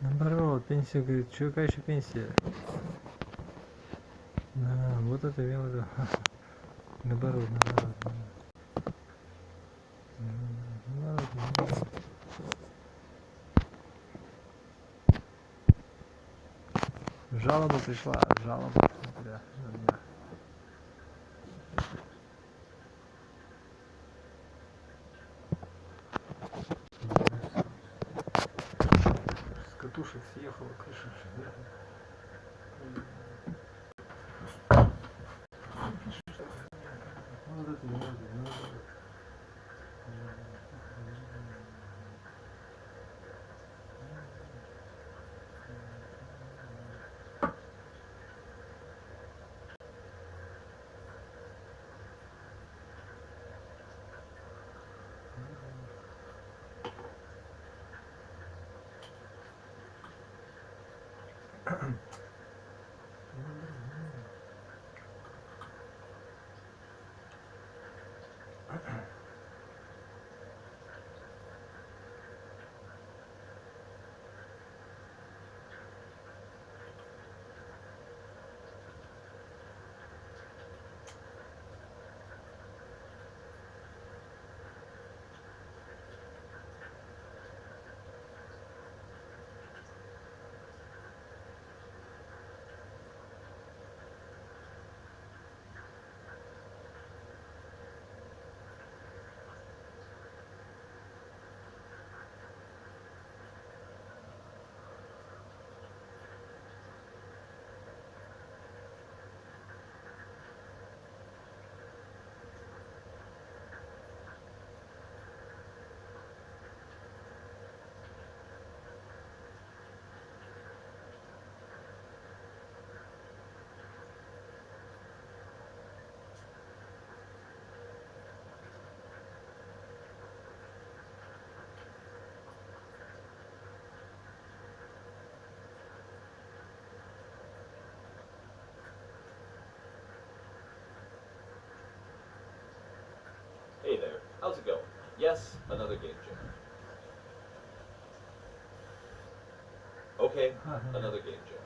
Наоборот, пенсия, говорит, что какая еще пенсия? Да, вот это имел в виду. Наоборот. Жалоба пришла, жалоба. Да. С катушек съехала крыша. Вот это не надо. Hey there, how's it going? Yes, another game jam. Okay, another game jam.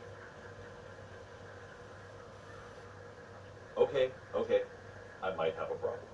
Okay, I might have a problem.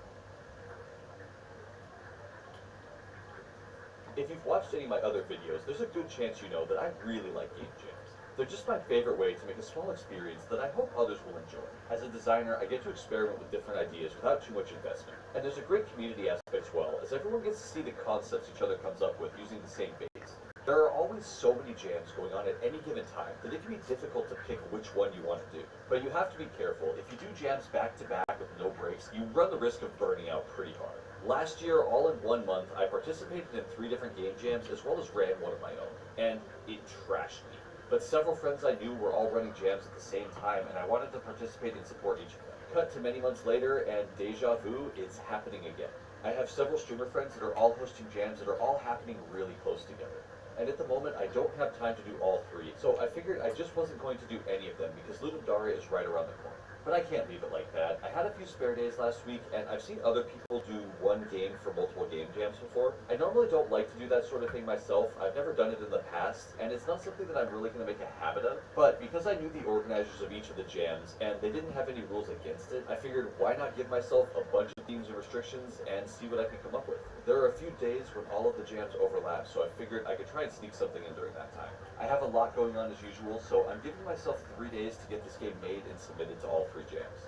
If you've watched any of my other videos, there's a good chance you know that I really like game jams. They're just my favorite way to make a small experience that I hope others will enjoy. As a designer, I get to experiment with different ideas without too much investment. And there's a great community aspect as well, as everyone gets to see the concepts each other comes up with using the same base. There are always so many jams going on at any given time that it can be difficult to pick which one you want to do. But you have to be careful. If you do jams back to back with no breaks, you run the risk of burning out pretty hard. Last year, all in 1 month, I participated in 3 different game jams as well as ran one of my own. And it trashed me. But several friends I knew were all running jams at the same time, and I wanted to participate and support each of them. Cut to many months later, and deja vu, it's happening again. I have several streamer friends that are all hosting jams that are all happening really close together. And at the moment, I don't have time to do all 3, so I figured I just wasn't going to do any of them because Ludum Dare is right around the corner. But I can't leave it like that. I had a few spare days last week, and I've seen other people do one game for multiple game jams before. I normally don't like to do that sort of thing myself. I've never done it in the past, and it's not something that I'm really going to make a habit of. But because I knew the organizers of each of the jams, and they didn't have any rules against it, I figured why not give myself a bunch of themes and restrictions and see what I can come up with. There are a few days when all of the jams overlap, so I figured I could try and sneak something in during that time. I have a lot going on as usual, so I'm giving myself 3 days to get this game made and submitted to all 3 jams.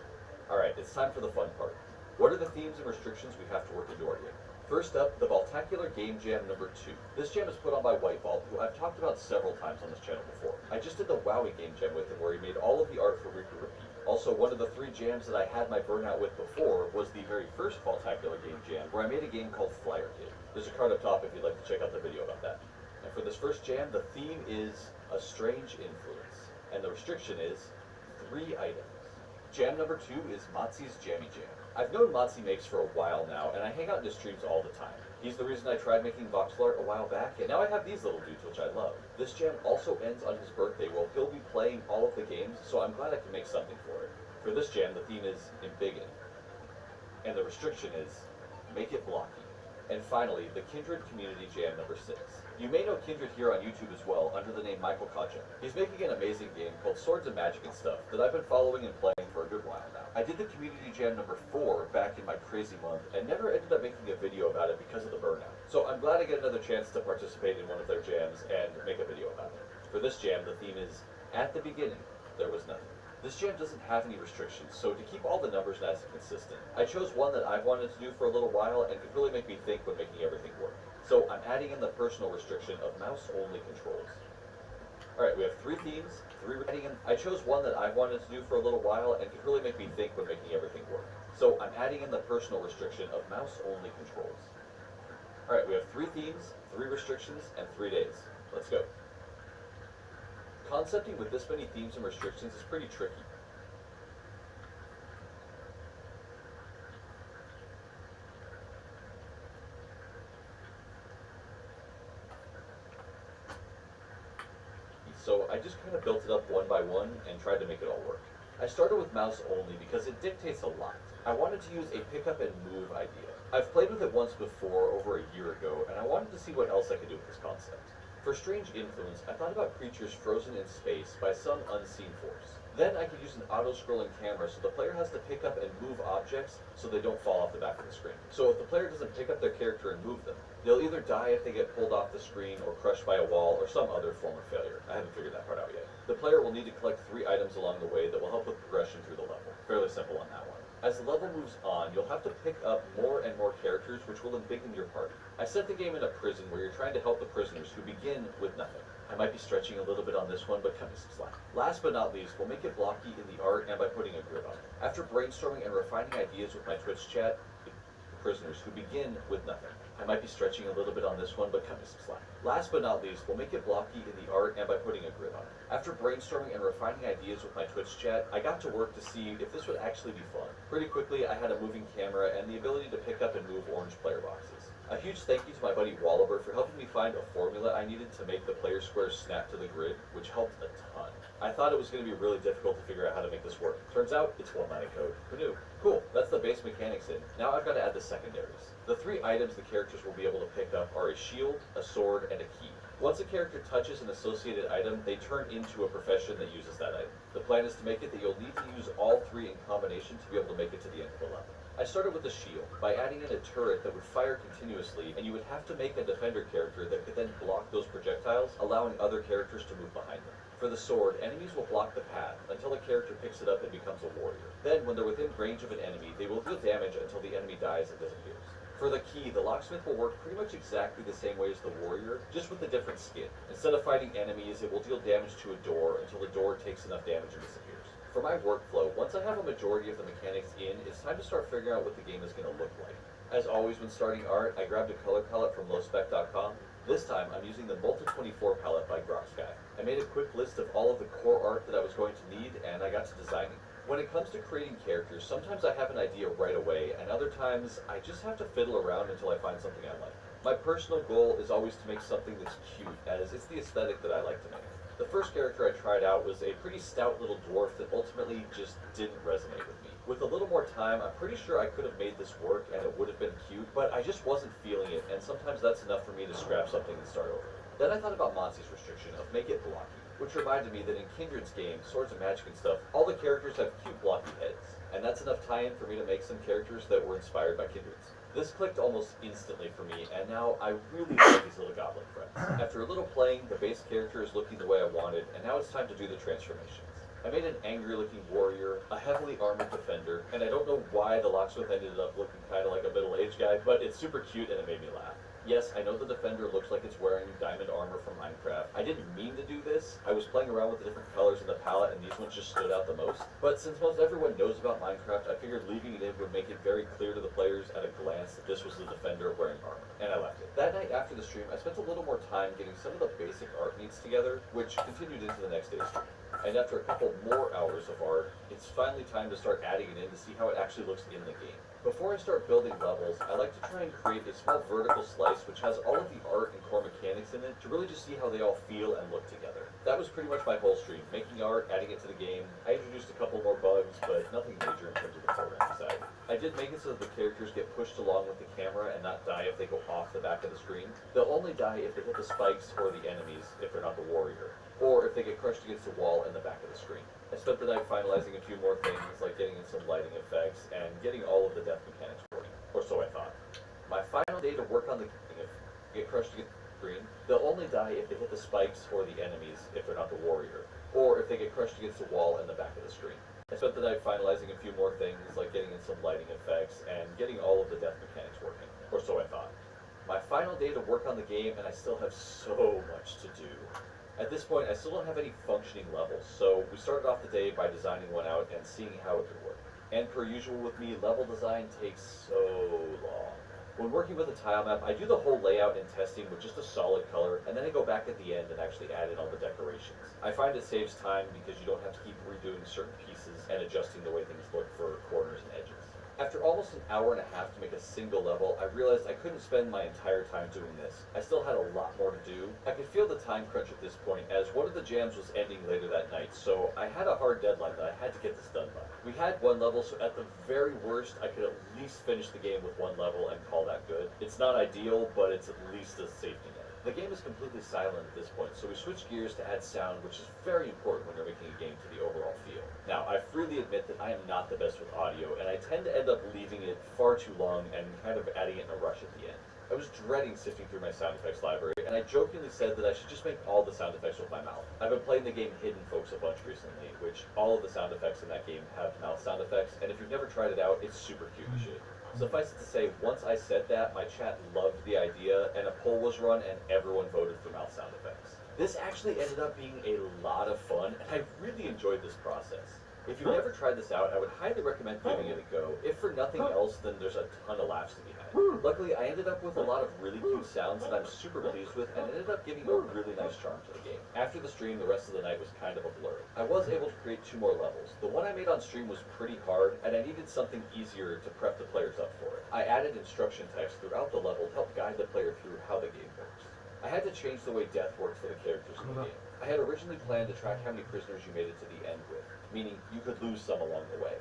Alright, it's time for the fun part. What are the themes and restrictions we have to work into our game? First up, the Vaultacular Game Jam number 2. This jam is put on by White Vault, who I've talked about several times on this channel before. I just did the WoWie Game Jam with him where he made all of the art for Reaper Repeat. Also, one of the 3 jams that I had my burnout with before was the very first Vaultacular Game Jam, where I made a game called Flyer Kid. There's a card up top if you'd like to check out the video about that. And for this first jam, the theme is a strange influence, and the restriction is 3 items. Jam number 2 is Matzi's Jammy Jam. I've known Matzi makes for a while now, and I hang out in his streams all the time. He's the reason I tried making voxel art a while back, and now I have these little dudes, which I love. This jam also ends on his birthday, where he'll be playing all of the games, so I'm glad I can make something for it. For this jam, the theme is eVGENIY, and the restriction is make it blocky. And finally, the Kindred Community Jam number 6. You may know Kindred here on YouTube as well under the name Michael Kaja. He's making an amazing game called Swords and Magic and Stuff that I've been following and playing for a good while now. I did the Community Jam number 4 back in my crazy month and never ended up making a video about it because of the burnout. So I'm glad I get another chance to participate in one of their jams and make a video about it. For this jam, the theme is, at the beginning, there was nothing. This jam doesn't have any restrictions, so to keep all the numbers nice and consistent, I chose one that I've wanted to do for a little while and could really make me think when making everything work. So I'm adding in the personal restriction of mouse-only controls. Alright, we have 3 themes, 3 adding in. I chose one that I've wanted to do for a little while and could really make me think when making everything work. So I'm adding in the personal restriction of mouse-only controls. Alright, we have 3 themes, 3 restrictions, and 3 days. Let's go. Concepting with this many themes and restrictions is pretty tricky. So I just kind of built it up one by one and tried to make it all work. I started with mouse only because it dictates a lot. I wanted to use a pick up and move idea. I've played with it once before, over a year ago, and I wanted to see what else I could do with this concept. For strange influence, I thought about creatures frozen in space by some unseen force. Then I could use an auto-scrolling camera so the player has to pick up and move objects so they don't fall off the back of the screen. So if the player doesn't pick up their character and move them, they'll either die if they get pulled off the screen or crushed by a wall or some other form of failure. I haven't figured that part out yet. The player will need to collect 3 items along the way that will help with progression through the level. Fairly simple on that one. As the level moves on, you'll have to pick up more and more characters which will embiggen your party. I set the game in a prison where you're trying to help the prisoners who begin with nothing. I might be stretching a little bit on this one, but cut me some slack. Last but not least, we'll make it blocky in the art and by putting a grid on it. After brainstorming and refining ideas with my Twitch chat, prisoners who begin with nothing. I might be stretching a little bit on this one, but cut me some slack. Last but not least, we'll make it blocky in the art and by putting a grid on it. After brainstorming and refining ideas with my Twitch chat, I got to work to see if this would actually be fun. Pretty quickly, I had a moving camera and the ability to pick up and move orange player boxes. A huge thank you to my buddy Wallaber for helping me find a formula I needed to make the player squares snap to the grid, which helped a ton. I thought it was going to be really difficult to figure out how to make this work. Turns out, it's one-line of code. Who knew? Cool, that's the base mechanics in. Now I've got to add the secondaries. The 3 items the characters will be able to pick up are a shield, a sword, and a key. Once a character touches an associated item, they turn into a profession that uses that item. The plan is to make it that you'll need to use all 3 in combination to be able to make it to the end of the level. I started with a shield, by adding in a turret that would fire continuously, and you would have to make a defender character that could then block those projectiles, allowing other characters to move behind them. For the sword, enemies will block the path until a character picks it up and becomes a warrior. Then, when they're within range of an enemy, they will deal damage until the enemy dies and disappears. For the key, the locksmith will work pretty much exactly the same way as the warrior, just with a different skin. Instead of fighting enemies, it will deal damage to a door until the door takes enough damage and disappears. For my workflow, once I have a majority of the mechanics in, it's time to start figuring out what the game is going to look like. As always when starting art, I grabbed a color palette from lowspec.com. This time, I'm using the Multi-24 palette by Groksky. I made a quick list of all of the core art that I was going to need, and I got to designing. When it comes to creating characters, sometimes I have an idea right away, and other times I just have to fiddle around until I find something I like. My personal goal is always to make something that's cute, as it's the aesthetic that I like to make. The first character I tried out was a pretty stout little dwarf that ultimately just didn't resonate with me. With a little more time, I'm pretty sure I could have made this work and it would have been cute, but I just wasn't feeling it, and sometimes that's enough for me to scrap something and start over. Then I thought about Monty's restriction of make it blocky, which reminded me that in Kindred's game, Swords and Magic and Stuff, all the characters have cute blocky heads, and that's enough tie-in for me to make some characters that were inspired by Kindred's. This clicked almost instantly for me, and now I really like these little goblin friends. After a little playing, the base character is looking the way I wanted, and now it's time to do the transformations. I made an angry-looking warrior, a heavily armored defender, and I don't know why the locksmith ended up looking kind of like a middle-aged guy, but it's super cute and it made me laugh. Yes, I know the defender looks like it's wearing diamond armor from Minecraft. I didn't mean to do this. I was playing around with the different colors in the palette and these ones just stood out the most. But since most everyone knows about Minecraft, I figured leaving it in would make it very clear to the players at a glance that this was the defender wearing armor. And I left it. That night after the stream, I spent a little more time getting some of the basic art needs together, which continued into the next day's stream. And after a couple more hours of art, it's finally time to start adding it in to see how it actually looks in the game. Before I start building levels, I like to try and create a small vertical slice which has all of the art and core mechanics in it to really just see how they all feel and look together. That was pretty much my whole stream, making art, adding it to the game. I introduced a couple more bugs, but nothing major in terms of the programming side. I did make it so that the characters get pushed along with the camera and not die if they go off the back of the screen. They'll only die if they hit the spikes or the enemies if they're not the warrior, or if they get crushed against the wall in the back of the screen. I spent the night finalizing a few more things, like getting in some lighting effects and getting all of the death mechanics working, or so I thought. My final day to work on the game, if they get crushed against the screen, they'll only die if they hit the spikes or the enemies if they're not the warrior, or if they get crushed against the wall in the back of the screen. I spent the night finalizing a few more things, like getting in some lighting effects and getting all of the death mechanics working, or so I thought. My final day to work on the game, and I still have so much to do. At this point, I still don't have any functioning levels, so we started off the day by designing one out and seeing how it could work. And per usual with me, level design takes so long. When working with a tile map, I do the whole layout and testing with just a solid color, and then I go back at the end and actually add in all the decorations. I find it saves time because you don't have to keep redoing certain pieces and adjusting the way things look for corners and edges. After almost an hour and a half to make a single level, I realized I couldn't spend my entire time doing this. I still had a lot more to do. I could feel the time crunch at this point, as one of the jams was ending later that night, so I had a hard deadline that I had to get this done by. We had one level, so at the very worst, I could at least finish the game with one level and call that good. It's not ideal, but it's at least a safety net. The game is completely silent at this point, so we switched gears to add sound, which is very important when you're making a game to the overall feel. Now, I freely admit that I am not the best with audio, and I tend to end up leaving it far too long and kind of adding it in a rush at the end. I was dreading sifting through my sound effects library, and I jokingly said that I should just make all the sound effects with my mouth. I've been playing the game Hidden Folks a bunch recently, which all of the sound effects in that game have mouth sound effects, and if you've never tried it out, it's super cute and shit. Suffice it to say, once I said that, my chat loved the idea, and a poll was run, and everyone voted for mouth sound effects. This actually ended up being a lot of fun, and I really enjoyed this process. If you've never tried this out, I would highly recommend giving it a go. If for nothing else, then there's a ton of laughs to be had. Luckily, I ended up with a lot of really cute sounds that I'm super pleased with, and it ended up giving a really nice charm to the game. After the stream, the rest of the night was kind of a blur. I was able to create 2 more levels. The one I made on stream was pretty hard, and I needed something easier to prep the players up for it. I added instruction text throughout the level to help guide the player through how the game works. I had to change the way death worked for the characters in the game. I had originally planned to track how many prisoners you made it to the end with, meaning you could lose some along the way.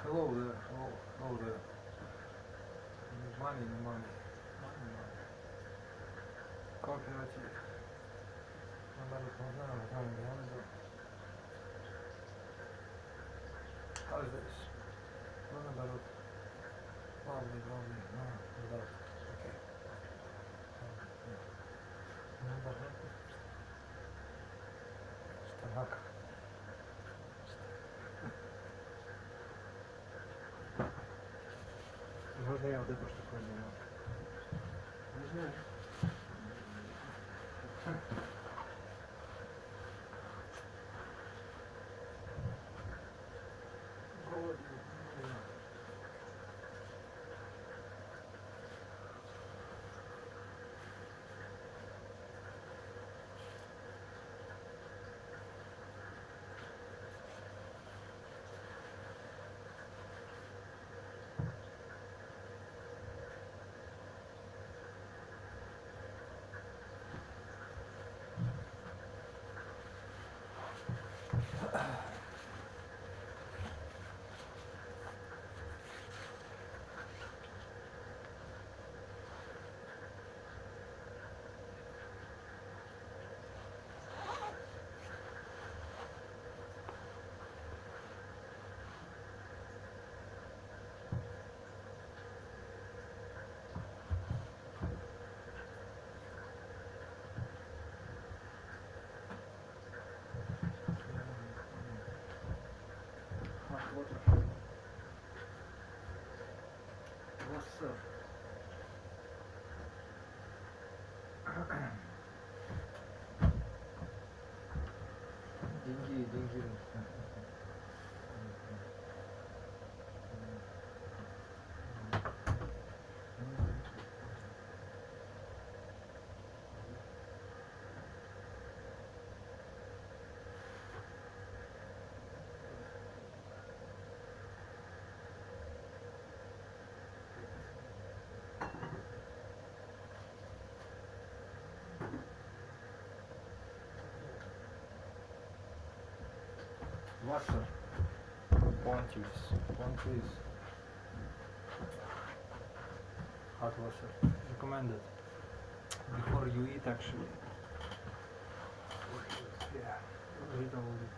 Hello there, hello there. Money, no money. Cooperative. How is this? No, наоборот. Lovely, no, наоборот. Okay. Наоборот. Так. Можно я вот эту штуку возьму? Не знаю. What's up? деньги. Water. One please. Hot water. Recommended. Before you eat actually. Yeah. Read all it.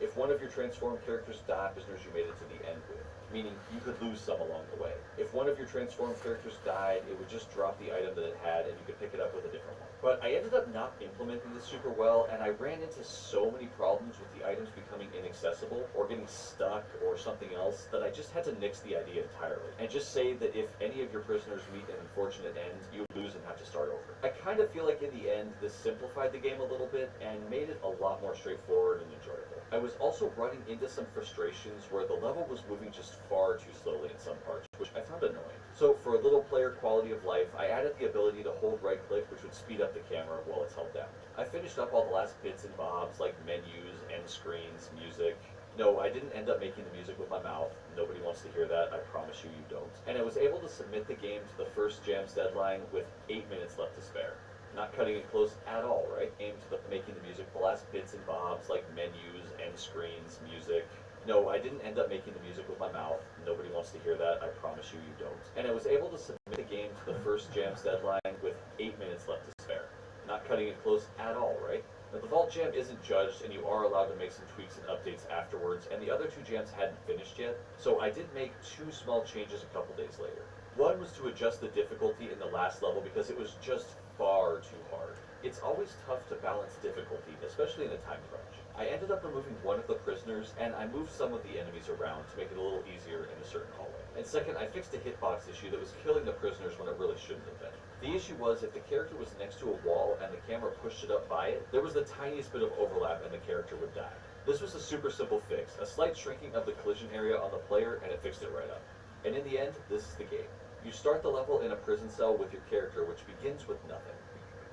If one of your transformed characters died, prisoners you made it to the end with, meaning you could lose some along the way. If one of your transformed characters died, it would just drop the item that it had and you could pick it up with a different one. But I ended up not implementing this super well, and I ran into so many problems with the items becoming inaccessible or getting stuck or something else that I just had to nix the idea entirely and just say that if any of your prisoners meet an unfortunate end, you lose and have to start over. I kind of feel like in the end this simplified the game a little bit and made it a lot more straightforward and enjoyable. I was also running into some frustrations where the level was moving just far too slowly in some parts, which I found annoying. So for a little player quality of life, I added the ability to hold right click, which would speed up the camera while it's held down. I finished up all the last bits and bobs like menus, end screens, music. No, I didn't end up making the music with my mouth. Nobody wants to hear that, I promise you, you don't. And I was able to submit the game to the first jam's deadline with 8 minutes left to spare. Not cutting it close at all, right? Aimed to making the music the last bits and bobs like menus, end screens, music. No, I didn't end up making the music with my mouth. Nobody wants to hear that, I promise you, you don't. And I was able to submit the game to the first jam's deadline with 8 minutes left to spare. Not cutting it close at all, right? Now, the Vault Jam isn't judged, and you are allowed to make some tweaks and updates afterwards, and the other two jams hadn't finished yet, so I did make 2 small changes a couple days later. One was to adjust the difficulty in the last level because it was just far too hard. It's always tough to balance difficulty, especially in a time crunch. I ended up removing one of the prisoners, and I moved some of the enemies around to make it a little easier in a certain hallway. And second, I fixed a hitbox issue that was killing the prisoners when it really shouldn't have been. The issue was if the character was next to a wall and the camera pushed it up by it, there was the tiniest bit of overlap and the character would die. This was a super simple fix, a slight shrinking of the collision area on the player, and it fixed it right up. And in the end, this is the game. You start the level in a prison cell with your character, which begins with nothing.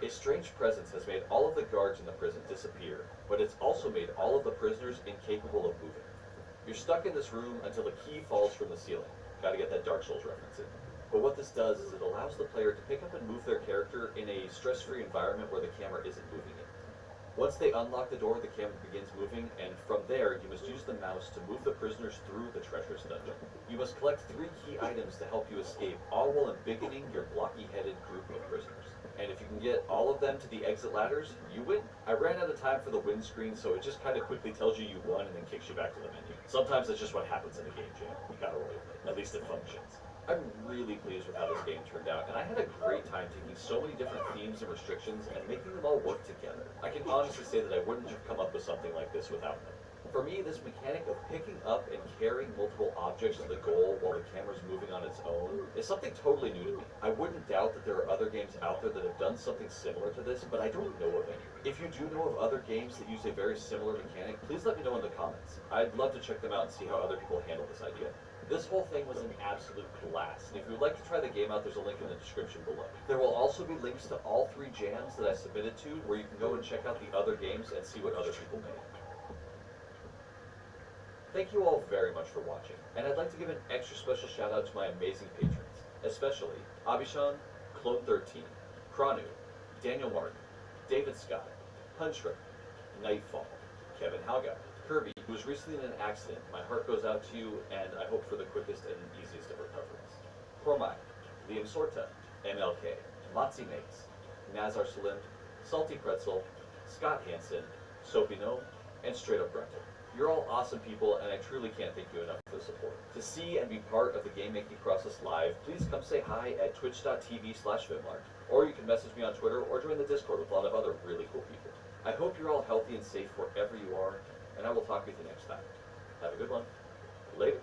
A strange presence has made all of the guards in the prison disappear, but it's also made all of the prisoners incapable of moving. You're stuck in this room until the key falls from the ceiling. Gotta get that Dark Souls reference in. But what this does is it allows the player to pick up and move their character in a stress-free environment where the camera isn't moving it. Once they unlock the door, the camera begins moving, and from there, you must use the mouse to move the prisoners through the treacherous dungeon. You must collect 3 key items to help you escape, all while embiggening your blocky-headed group of prisoners. And if you can get all of them to the exit ladders, you win. I ran out of time for the win screen, so it just kind of quickly tells you you won and then kicks you back to the menu. Sometimes that's just what happens in a game jam. You gotta roll with it. At least it functions. I'm really pleased with how this game turned out, and I had a great time taking so many different themes and restrictions and making them all work together. I can honestly say that I wouldn't have come up with something like this without them. For me, this mechanic of picking up and carrying multiple objects to the goal while the camera's moving on its own is something totally new to me. I wouldn't doubt that there are other games out there that have done something similar to this, but I don't know of any. If you do know of other games that use a very similar mechanic, please let me know in the comments. I'd love to check them out and see how other people handle this idea. This whole thing was an absolute blast, and if you would like to try the game out, there's a link in the description below. There will also be links to all 3 jams that I submitted to, where you can go and check out the other games and see what other people made. Thank you all very much for watching, and I'd like to give an extra special shout out to my amazing patrons, especially Abishan, Clone13, Kranu, Daniel Martin, David Scott, Huntrip, Nightfall, Kevin Halga, Kirby, who was recently in an accident. My heart goes out to you, and I hope for the quickest and easiest of recoveries. Cormai, Liam Sorta, MLK, Matzi Mates, Nazar Salim, Salty Pretzel, Scott Hansen, Soapy Gnome, and Straight Up Grunter. You're all awesome people, and I truly can't thank you enough for the support. To see and be part of the game making process live, please come say hi at twitch.tv/Vimlar, or you can message me on Twitter or join the Discord with a lot of other really cool people. I hope you're all healthy and safe wherever you are, and I will talk with you next time. Have a good one. Later.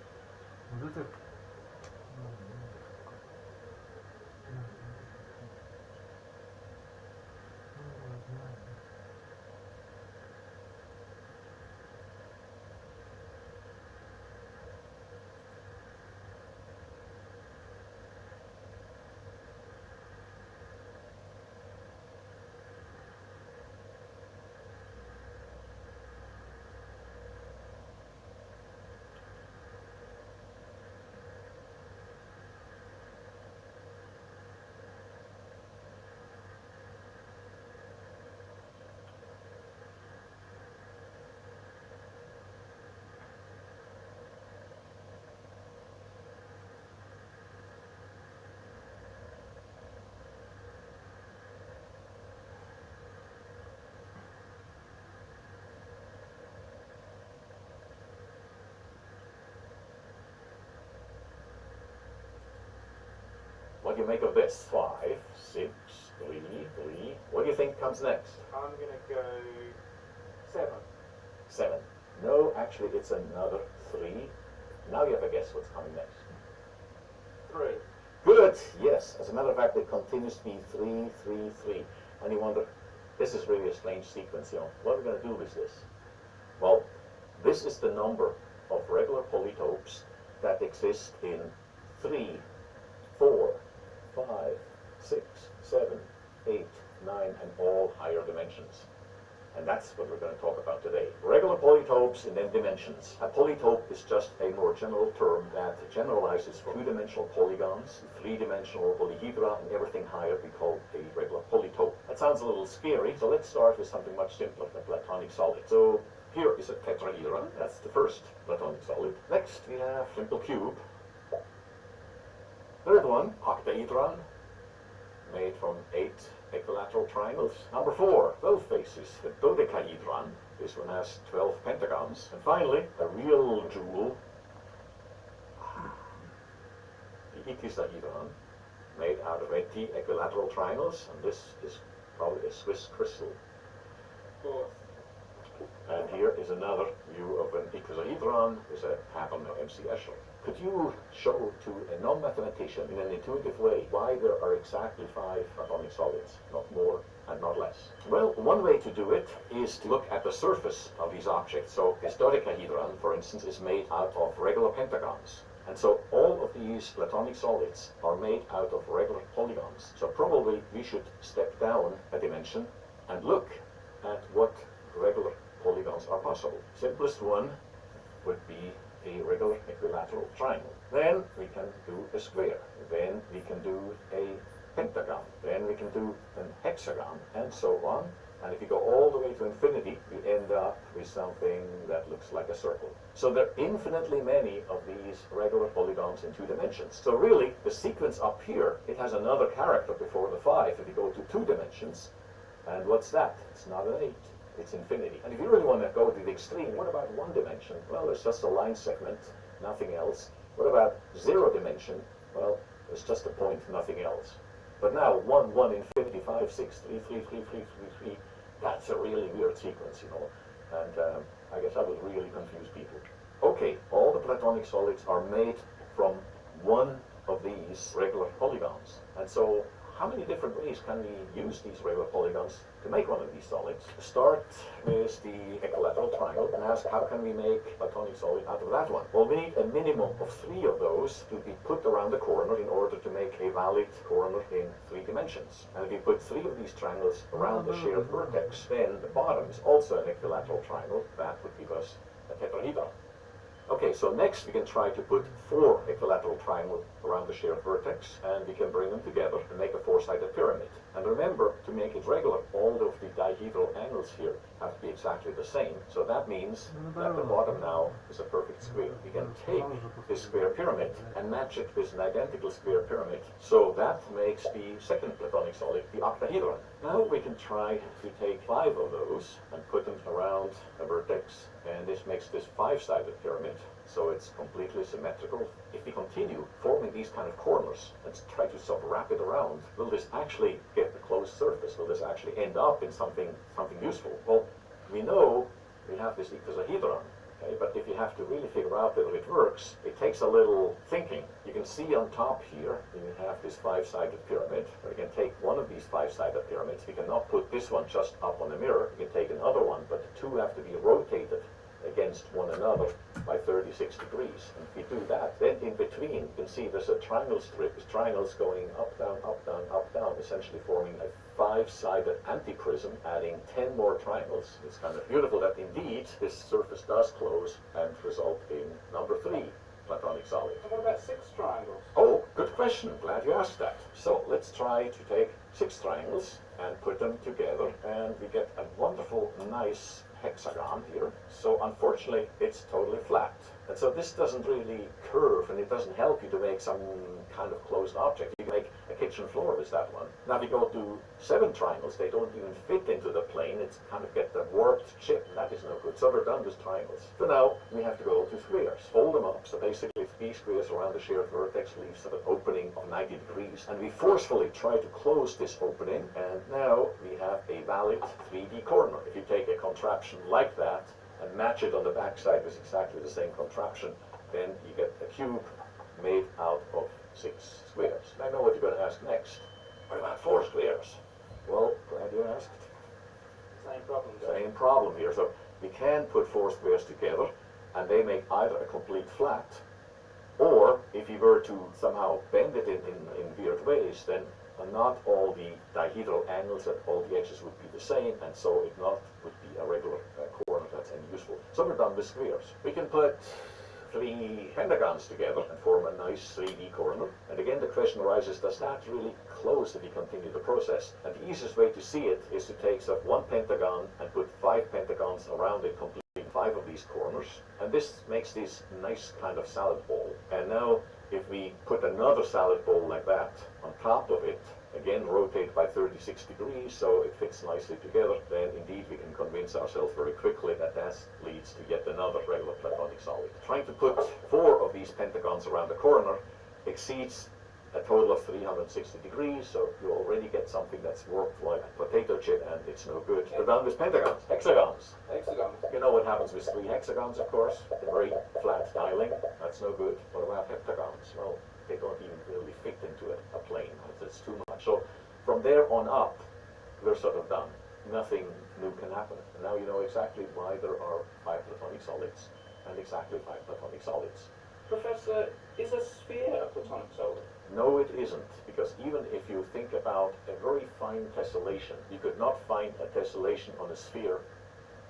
What do you make of this? 5, 6, 3, 3. What do you think comes next? I'm gonna go 7. 7. No, actually it's another 3. Now you have a guess what's coming next. 3. Good, yes. As a matter of fact, it continues to be 3, 3, 3. And you wonder, this is really a strange sequence, you know. What are we going to do with this? Well, this is the number of regular polytopes that exist in 3, 4, 5, 6, 7, 8, 9, and all higher dimensions. And that's what we're going to talk about today. Regular polytopes and then dimensions. A polytope is just a more general term that generalizes from two-dimensional polygons, three-dimensional polyhedra, and everything higher we call a regular polytope. That sounds a little scary, so let's start with something much simpler, a platonic solid. So here is a tetrahedra. That's the first platonic solid. Next we have simple cube. Third one, octahedron, made from 8 equilateral triangles. Number 4, 12 faces, the dodecahedron. This one has 12 pentagons. And finally, a real jewel, the icosahedron, made out of 80 equilateral triangles. And this is probably a Swiss crystal. 4th. And here is another view of an icosahedron with a pattern of MC Escher. Could you show to a non-mathematician in an intuitive way why there are exactly 5 platonic solids, not more and not less? Well, one way to do it is to look at the surface of these objects. So this dodecahedron, for instance, is made out of regular pentagons. And so all of these platonic solids are made out of regular polygons. So probably we should step down a dimension and look at what regular polygons are possible. Simplest one would be a regular equilateral triangle. Then we can do a square. Then we can do a pentagon. Then we can do an hexagon, and so on. And if you go all the way to infinity, you end up with something that looks like a circle. So there are infinitely many of these regular polygons in 2 dimensions. So really, the sequence up here, it has another character before the 5 if you go to 2 dimensions. And what's that? It's not an 8. It's infinity. And if you really want to go to the extreme, what about 1 dimension? Well, there's just a line segment, nothing else. What about 0 dimension? Well, there's just a point, nothing else. But now 1, 1, infinity, 5, 6, 3, 3, 3, 3, 3, 3, that's a really weird sequence, you know. And I guess that would really confuse people. Okay, all the platonic solids are made from one of these regular polygons. And so how many different ways can we use these regular polygons to make one of these solids? Start with the equilateral triangle and ask how can we make a platonic solid out of that one? Well, we need a minimum of 3 of those to be put around the corner in order to make a valid corner in 3 dimensions. And if you put 3 of these triangles around the shared vertex, then the bottom is also an equilateral triangle. That would give us a tetrahedron. Okay, so next we can try to put 4 equilateral triangles around the shared vertex, and we can bring them together and make a 4-sided pyramid. And remember, to make it regular, all of the dihedral angles here have to be exactly the same. So that means that the bottom now is a perfect square. We can take this square pyramid and match it with an identical square pyramid. So that makes the second platonic solid, the octahedron. Now we can try to take 5 of those and put them around a vertex, and this makes this 5-sided pyramid. So it's completely symmetrical. If we continue forming these kind of corners and try to sort of wrap it around, will this actually get the closed surface? Will this actually end up in something useful? Well, we know we have this icosahedron, okay, but if you have to really figure out whether it works, it takes a little thinking. You can see on top here, we have this 5-sided pyramid. We can take one of these 5-sided pyramids. We cannot put this one just up on the mirror. We can take another one, but the 2 have to be rotated against one another by 36 degrees. And if we do that, then in between, you can see there's a triangle strip with triangles going up, down, up, down, up, down, essentially forming a 5-sided antiprism, adding 10 more triangles. It's kind of beautiful that indeed this surface does close and result in number 3 platonic solid. And what about 6 triangles? Oh, good question. Glad you asked that. So let's try to take 6 triangles and put them together, and we get a wonderful, nice hexagon here. So unfortunately, it's totally flat. And so this doesn't really curve, and it doesn't help you to make some kind of closed object. You can make a kitchen floor is that one. Now if you go to 7 triangles, they don't even fit into the plane. It's kind of get the warped chip, and that is no good. So we're done with triangles. So now we have to go to squares. Fold them up. So basically 3 squares around the shared vertex leaves an opening of 90 degrees. And we forcefully try to close this opening, and now we have a valid 3D corner. If you take a contraption like that and match it on the backside with exactly the same contraption, then you get a cube made out of 6 squares. I know what you're going to ask next. What about 4 squares? Well, glad you asked. Same problem. Same problem here. So we can put 4 squares together, and they make either a complete flat, or if you were to somehow bend it in weird ways, then not all the dihedral angles at all the edges would be the same, and so it not would be a regular corner that's any useful. So we're done with squares. We can put 3 pentagons together and form a nice 3D corner. And again, the question arises, does that really close if you continue the process? And the easiest way to see it is to take one pentagon and put 5 pentagons around it, completing 5 of these corners. And this makes this nice kind of salad bowl. And now, if we put another salad bowl like that on top of it, again rotate by 36 degrees so it fits nicely together, then indeed we can convince ourselves very quickly that that leads to yet another regular platonic solid. Trying to put 4 of these pentagons around the corner exceeds a total of 360 degrees, so you already get something that's warped like a potato chip, and it's no good. We're done with pentagons. Hexagons. Hexagons. You know what happens with 3 hexagons, of course? A very flat tiling. That's no good. What about heptagons? Well, they don't even really fit into a plane. It's too much. So from there on up, we're sort of done. Nothing new can happen. And now you know exactly why there are 5 platonic solids and exactly 5 platonic solids. Professor, is a sphere a platonic solid? No, it isn't, because even if you think about a very fine tessellation, you could not find a tessellation on a sphere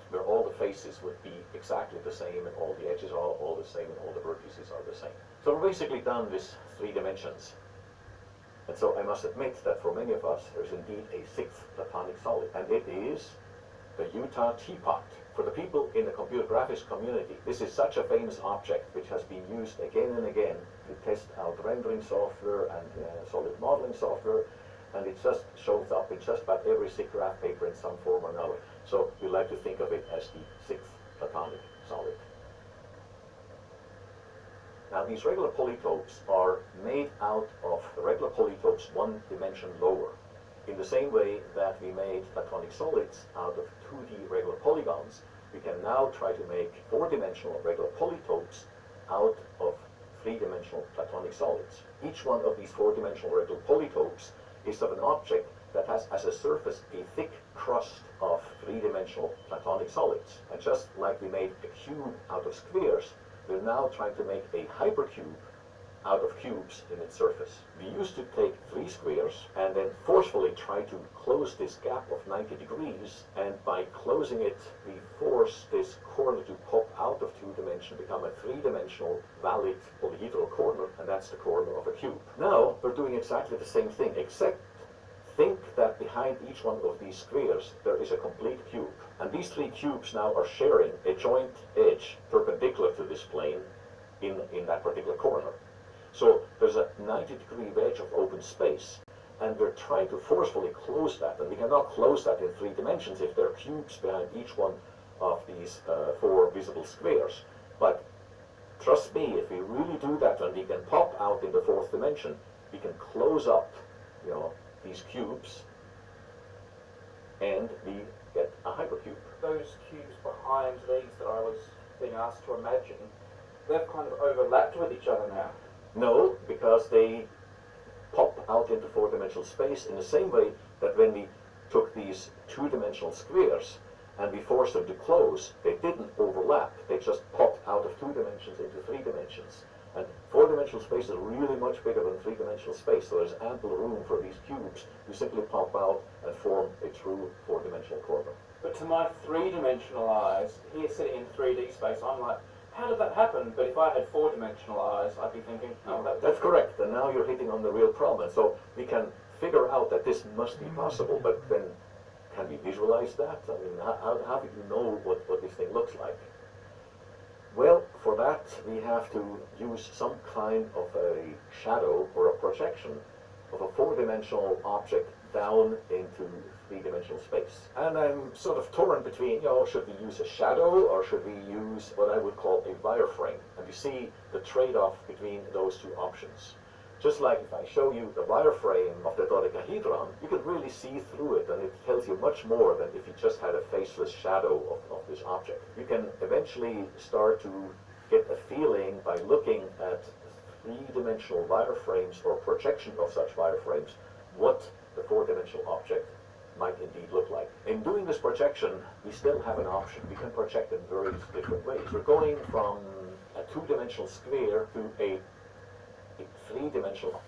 where all the faces would be exactly the same and all the edges are all the same and all the vertices are the same. So we're basically done with 3 dimensions. And so I must admit that for many of us there is indeed a 6th platonic solid, and it is the Utah Teapot. For the people in the computer graphics community, this is such a famous object which has been used again and again to test out rendering software and solid modeling software, and it just shows up in just about every SIGGRAPH paper in some form or another. So we like to think of it as the 6th platonic solid. Now these regular polytopes are made out of regular polytopes 1 dimension lower, in the same way that we made platonic solids out of 2D regular polygons. We can now try to make 4-dimensional regular polytopes out of 3-dimensional platonic solids. Each one of these 4-dimensional regular polytopes is of an object that has as a surface a thick crust of 3-dimensional platonic solids. And just like we made a cube out of squares, we're now trying to make a hypercube out of cubes in its surface. We used to take 3 squares and then forcefully try to close this gap of 90 degrees, and by closing it we force this corner to pop out of 2 dimension, become a 3-dimensional valid polyhedral corner, and that's the corner of a cube. Now we're doing exactly the same thing, except think that behind each one of these squares there is a complete cube, and these 3 cubes now are sharing a joint edge perpendicular to this plane in that particular corner. So there's a 90-degree wedge of open space, and we're trying to forcefully close that, and we cannot close that in 3 dimensions if there are cubes behind each one of these 4 visible squares. But trust me, if we really do that and we can pop out in the 4th dimension, we can close up, these cubes, and we get a hypercube. Those cubes behind these that I was being asked to imagine, they've kind of overlapped with each other now. No, because they pop out into 4-dimensional space in the same way that when we took these 2-dimensional squares and we forced them to close, they didn't overlap. They just popped out of 2 dimensions into 3 dimensions. And 4-dimensional space is really much bigger than 3-dimensional space, so there's ample room for these cubes to simply pop out and form a true 4-dimensional corner. But to my 3-dimensional eyes, here sitting in 3D space, I'm like, how did that happen? But if I had 4-dimensional eyes, I'd be thinking, oh, that's correct. And now you're hitting on the real problem. And so we can figure out that this must be possible, but then can we visualize that? I mean, how do you know what this thing looks like? Well, for that we have to use some kind of a shadow or a projection of a four-dimensional object down into three-dimensional space. And I'm sort of torn between, should we use a shadow or should we use what I would call a wireframe? And you see the trade-off between those two options. Just like if I show you the wireframe of the dodecahedron, you can really see through it, and it tells you much more than if you just had a faceless shadow of this object. You can eventually start to get a feeling by looking at three-dimensional wireframes or projection of such wireframes, what the four-dimensional object might indeed look like. In doing this projection, we still have an option. We can project in various different ways. We're going from a two-dimensional sphere to a three-dimensional.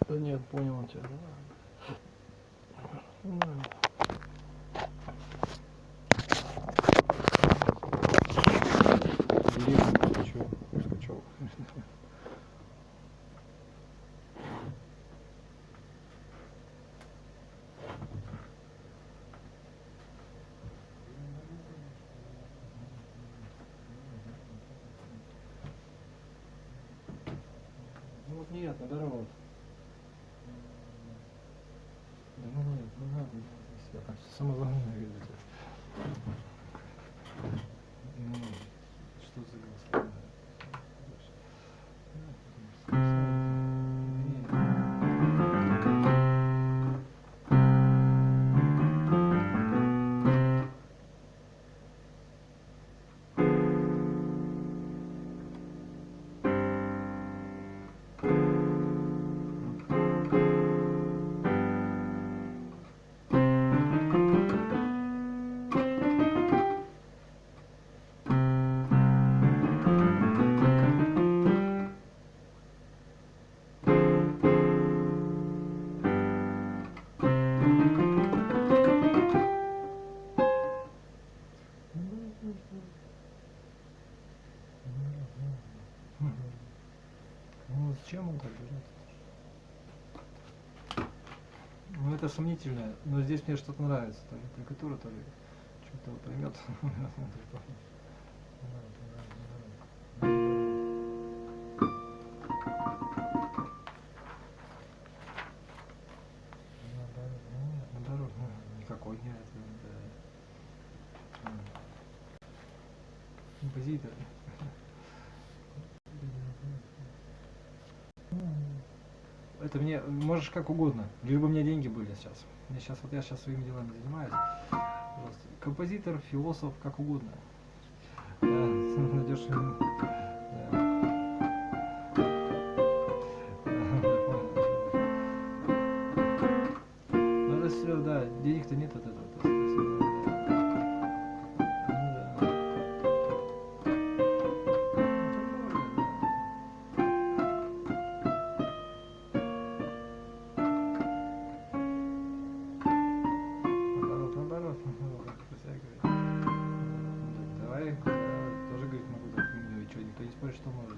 Да нет, понял он тебя. Скачал. Ну вот нет, наоборот. Да ну нет, не надо. Самое главное, видите. Ну, что за голосование? Ну зачем он так берет? Ну это сомнительное, но здесь мне что-то нравится, то ли аппликатура, то ли что-то он поймет. Наоборот, никакой нет. Композитор. Это мне можешь как угодно, лишь бы мне деньги были сейчас. Я сейчас своими делами занимаюсь. Просто композитор, философ, как угодно. Найдешь. Ну это все, да, денег-то нет от этого. Что может?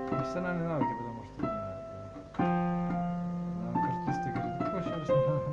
Профессиональные навыки, потому что артисты говорят, какой еще раз не надо.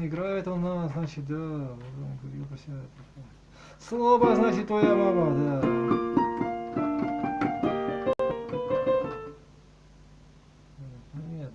Играет она, значит, да. Говорил про себя. Слово, значит, твоя мама, да. Нет,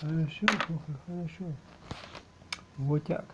Хорошо, плохо, хорошо. Вот так.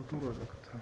клавиатура как-то.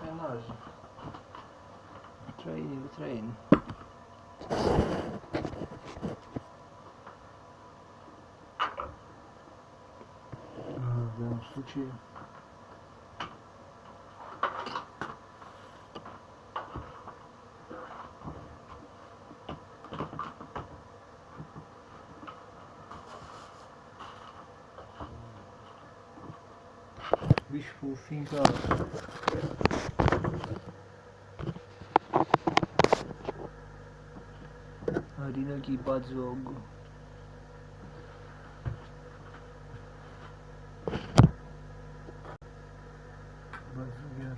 Personage. Train. В данном случае wishful thinker. Одинокий поджог. Поджогер.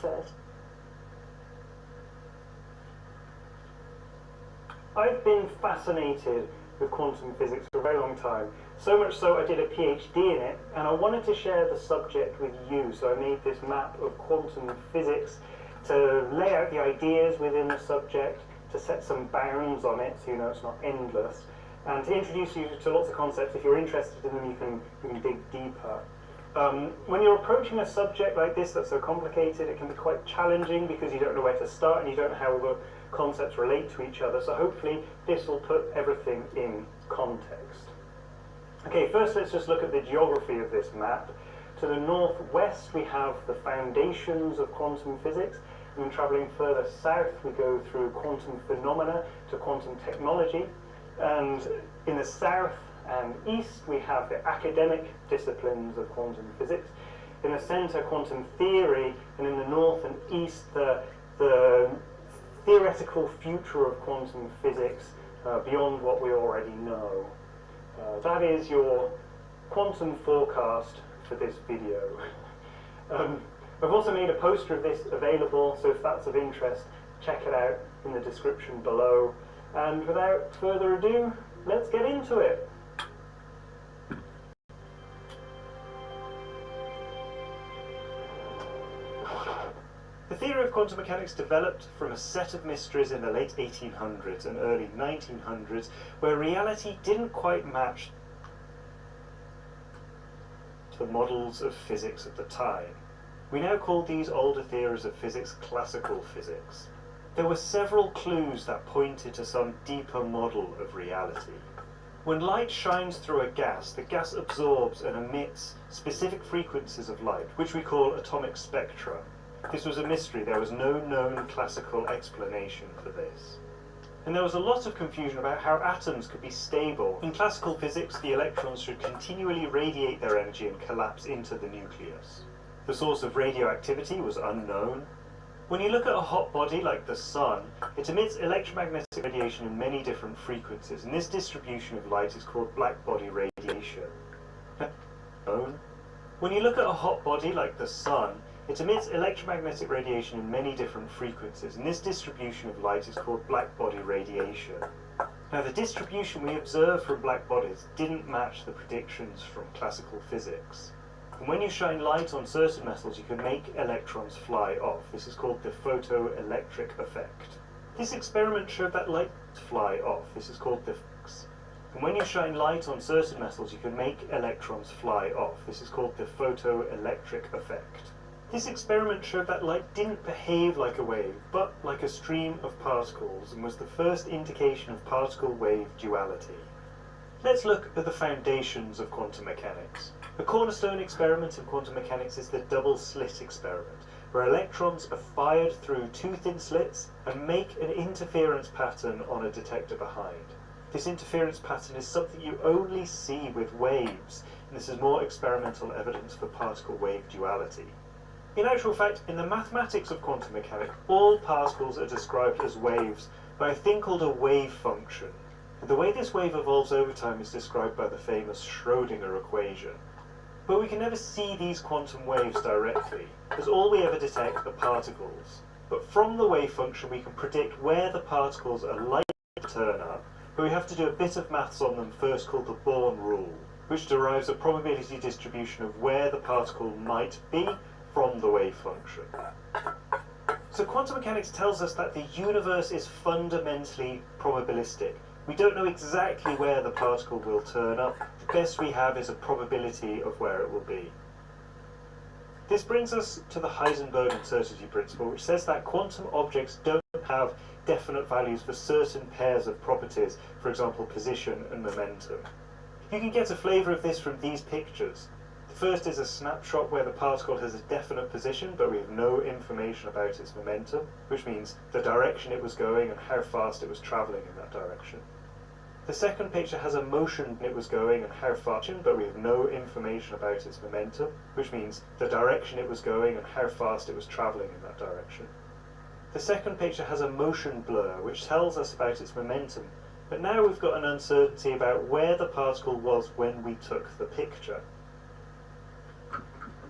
first. I've been fascinated with quantum physics for a very long time, so much so I did a PhD in it, and I wanted to share the subject with you, so I made this map of quantum physics to lay out the ideas within the subject, to set some bounds on it so you know it's not endless, and to introduce you to lots of concepts. If you're interested in them, you can dig deeper. When you're approaching a subject like this that's so complicated, it can be quite challenging because you don't know where to start and you don't know how the concepts relate to each other, so hopefully this will put everything in context. Okay, first let's just look at the geography of this map. To the northwest we have the foundations of quantum physics, and then travelling further south we go through quantum phenomena to quantum technology, and in the south and east we have the academic disciplines of quantum physics, in the centre quantum theory, and in the north and east the theoretical future of quantum physics beyond what we already know. That is your quantum forecast for this video. I've also made a poster of this available, so if that's of interest, check it out in the description below. And without further ado, let's get into it. The theory of quantum mechanics developed from a set of mysteries in the late 1800s and early 1900s where reality didn't quite match the models of physics at the time. We now call these older theories of physics classical physics. There were several clues that pointed to some deeper model of reality. When light shines through a gas, the gas absorbs and emits specific frequencies of light, which we call atomic spectra. This was a mystery. There was no known classical explanation for this. And there was a lot of confusion about how atoms could be stable. In classical physics, the electrons should continually radiate their energy and collapse into the nucleus. The source of radioactivity was unknown. When you look at a hot body like the sun, it emits electromagnetic radiation in many different frequencies, and this distribution of light is called black body radiation. When you look at a hot body like the sun, it emits electromagnetic radiation in many different frequencies, and this distribution of light is called black body radiation. Now, the distribution we observe from black bodies didn't match the predictions from classical physics. And when you shine light on certain metals, you can make electrons fly off. This is called the photoelectric effect. This experiment showed that light fly off. This is called the And when you shine light on certain metals, you can make electrons fly off. This is called the photoelectric effect. This experiment showed that light didn't behave like a wave, but like a stream of particles, and was the first indication of particle-wave duality. Let's look at the foundations of quantum mechanics. The cornerstone experiment in quantum mechanics is the double slit experiment, where electrons are fired through two thin slits and make an interference pattern on a detector behind. This interference pattern is something you only see with waves, and this is more experimental evidence for particle-wave duality. In actual fact, in the mathematics of quantum mechanics, all particles are described as waves by a thing called a wave function. The way this wave evolves over time is described by the famous Schrödinger equation. But we can never see these quantum waves directly, as all we ever detect are particles. But from the wave function we can predict where the particles are likely to turn up, but we have to do a bit of maths on them first called the Born rule, which derives a probability distribution of where the particle might be from the wave function. So quantum mechanics tells us that the universe is fundamentally probabilistic. We don't know exactly where the particle will turn up. The best we have is a probability of where it will be. This brings us to the Heisenberg uncertainty principle, which says that quantum objects don't have definite values for certain pairs of properties, for example position and momentum. You can get a flavour of this from these pictures. The first is a snapshot where the particle has a definite position, but we have no information about its momentum, which means the direction it was going and how fast it was travelling in that direction. The second picture has a motion it was going and how fast, but we have no information about its momentum, which means the direction it was going and how fast it was travelling in that direction. The second picture has a motion blur, which tells us about its momentum, but now we've got an uncertainty about where the particle was when we took the picture.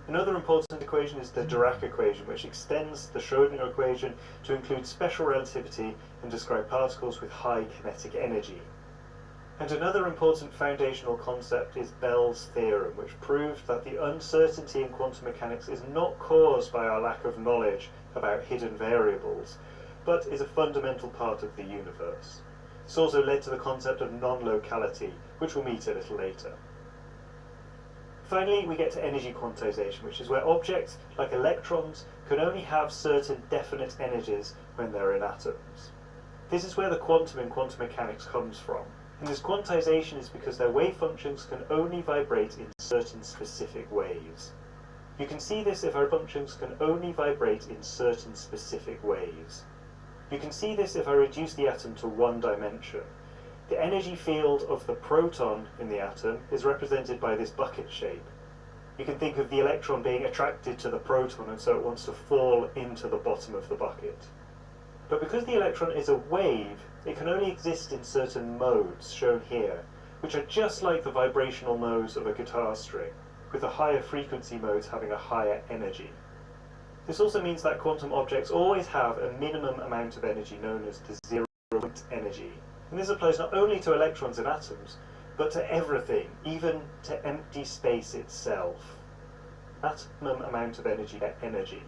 Another important equation is the Dirac Equation, which extends the Schrödinger equation to include special relativity and describe particles with high kinetic energy. And another important foundational concept is Bell's theorem, which proved that the uncertainty in quantum mechanics is not caused by our lack of knowledge about hidden variables, but is a fundamental part of the universe. This also led to the concept of non-locality, which we'll meet a little later. Finally, we get to energy quantization, which is where objects, like electrons, can only have certain definite energies when they're in atoms. This is where the quantum in quantum mechanics comes from. And this quantization is because their wave functions can only vibrate in certain specific waves. You can see this if our functions can only vibrate in certain specific waves. You can see this if I reduce the atom to one dimension. The energy field of the proton in the atom is represented by this bucket shape. You can think of the electron being attracted to the proton, and so it wants to fall into the bottom of the bucket. But because the electron is a wave, it can only exist in certain modes, shown here, which are just like the vibrational modes of a guitar string, with the higher frequency modes having a higher energy. This also means that quantum objects always have a minimum amount of energy known as the zero-point energy. And this applies not only to electrons and atoms, but to everything, even to empty space itself. Maximum amount of energy.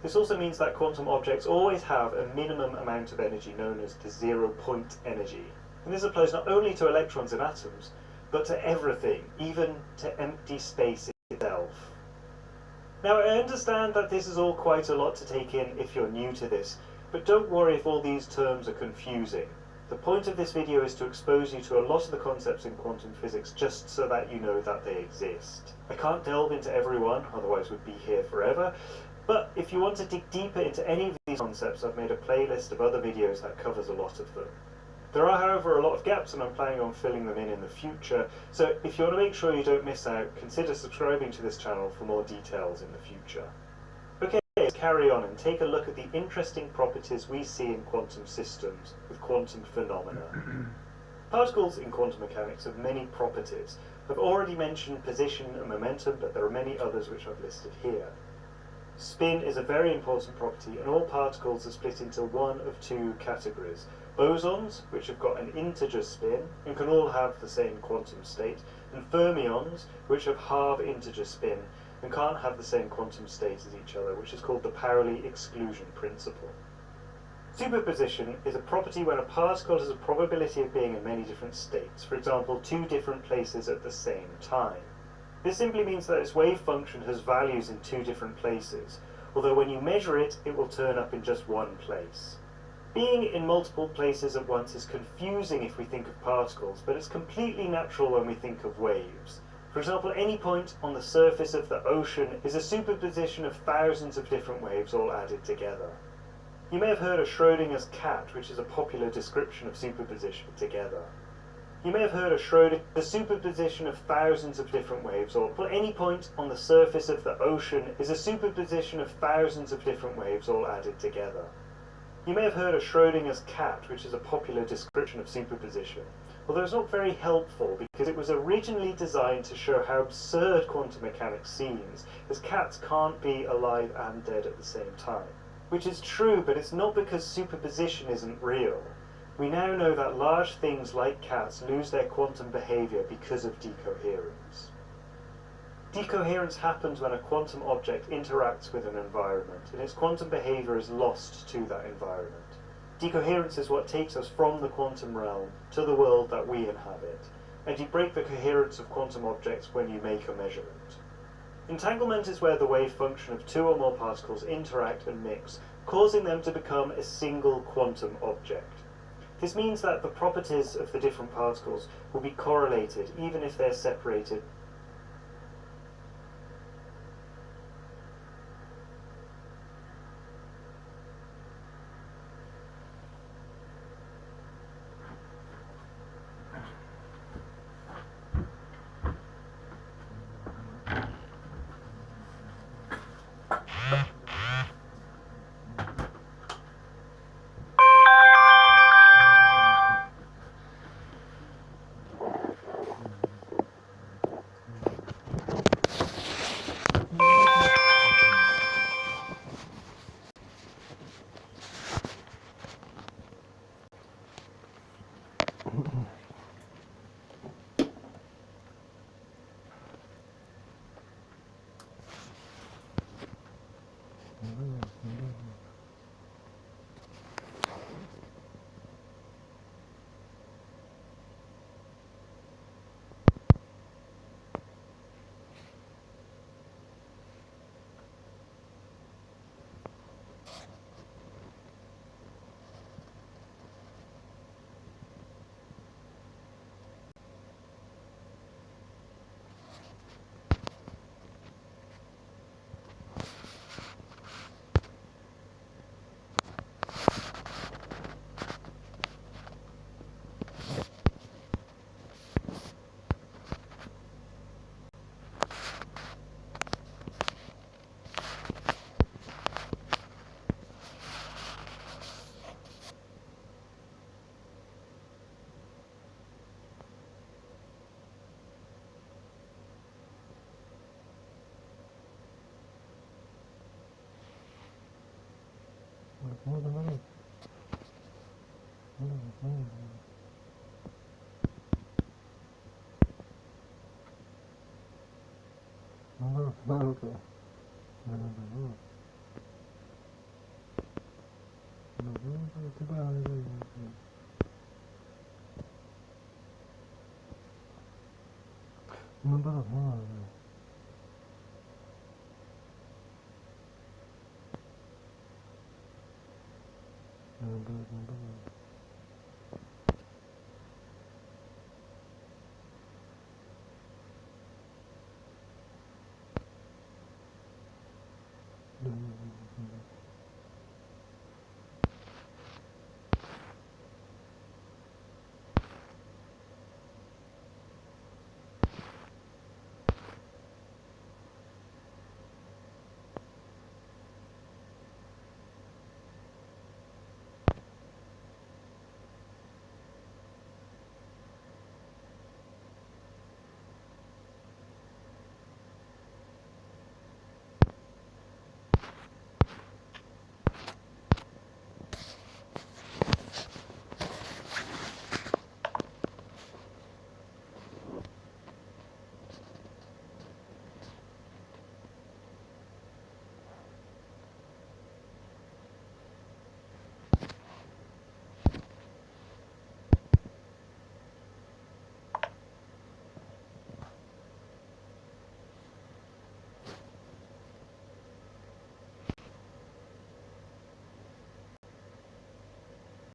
This also means that quantum objects always have a minimum amount of energy known as the zero-point energy. And this applies not only to electrons and atoms, but to everything, even to empty space itself. Now, I understand that this is all quite a lot to take in if you're new to this, but don't worry if all these terms are confusing. The point of this video is to expose you to a lot of the concepts in quantum physics just so that you know that they exist. I can't delve into every one, otherwise we'd be here forever, but if you want to dig deeper into any of these concepts, I've made a playlist of other videos that covers a lot of them. There are, however, a lot of gaps, and I'm planning on filling them in the future, so if you want to make sure you don't miss out, consider subscribing to this channel for more details in the future. Okay, let's carry on and take a look at the interesting properties we see in quantum systems with quantum phenomena. Particles in quantum mechanics have many properties. I've already mentioned position and momentum, but there are many others which I've listed here. Spin is a very important property, and all particles are split into one of two categories. Bosons, which have got an integer spin and can all have the same quantum state, and fermions, which have half integer spin and can't have the same quantum state as each other, which is called the Pauli exclusion principle. Superposition is a property when a particle has a probability of being in many different states, for example, two different places at the same time. This simply means that its wave function has values in two different places, although when you measure it, it will turn up in just one place. Being in multiple places at once is confusing if we think of particles, but it's completely natural when we think of waves. For example, any point on the surface of the ocean is a superposition of thousands of different waves all added together. You may have heard of Schrödinger's cat, which is a popular description of superposition together. You may have heard of the superposition of thousands of different waves, or any point on the surface of the ocean is a superposition of thousands of different waves all added together. You may have heard of Schrödinger's cat, which is a popular description of superposition, although it's not very helpful because it was originally designed to show how absurd quantum mechanics seems, as cats can't be alive and dead at the same time. Which is true, but it's not because superposition isn't real. We now know that large things like cats lose their quantum behavior because of decoherence. Decoherence happens when a quantum object interacts with an environment, and its quantum behavior is lost to that environment. Decoherence is what takes us from the quantum realm to the world that we inhabit, and you break the coherence of quantum objects when you make a measurement. Entanglement is where the wave function of two or more particles interact and mix, causing them to become a single quantum object. This means that the properties of the different particles will be correlated even if they're separated. Наоборот.